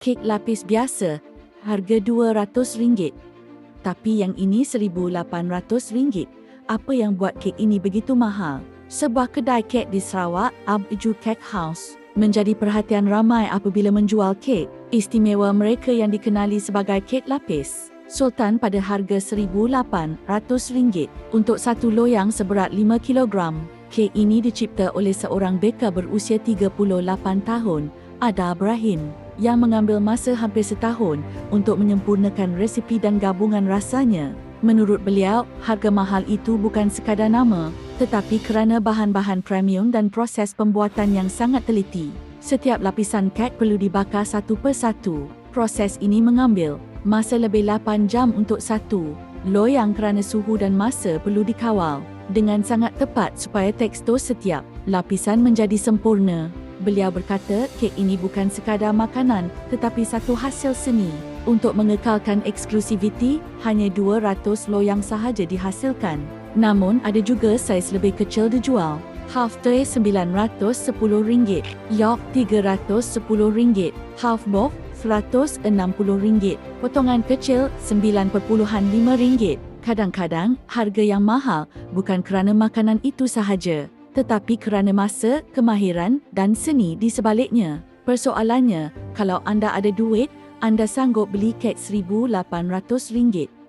Kek lapis biasa, harga RM200. Tapi yang ini RM1,800. Apa yang buat kek ini begitu mahal? Sebuah kedai kek di Sarawak, Abju Cake House, menjadi perhatian ramai apabila menjual kek istimewa mereka yang dikenali sebagai kek lapis Sultan pada harga RM1,800 untuk satu loyang seberat 5 kilogram. Kek ini dicipta oleh seorang beka berusia 38 tahun, Ada Ibrahim, yang mengambil masa hampir setahun untuk menyempurnakan resipi dan gabungan rasanya. Menurut beliau, harga mahal itu bukan sekadar nama, tetapi kerana bahan-bahan premium dan proses pembuatan yang sangat teliti. Setiap lapisan kek perlu dibakar satu persatu. Proses ini mengambil masa lebih 8 jam untuk satu loyang kerana suhu dan masa perlu dikawal dengan sangat tepat supaya tekstur setiap lapisan menjadi sempurna. Beliau berkata, kek ini bukan sekadar makanan tetapi satu hasil seni. Untuk mengekalkan eksklusiviti, hanya 200 loyang sahaja dihasilkan. Namun, ada juga saiz lebih kecil dijual. Half tray RM910, York RM310, Half box RM160, potongan kecil RM9.5. Kadang-kadang, harga yang mahal bukan kerana makanan itu sahaja, tetapi kerana masa, kemahiran dan seni di sebaliknya. Persoalannya, kalau anda ada duit, anda sanggup beli kek RM1,800.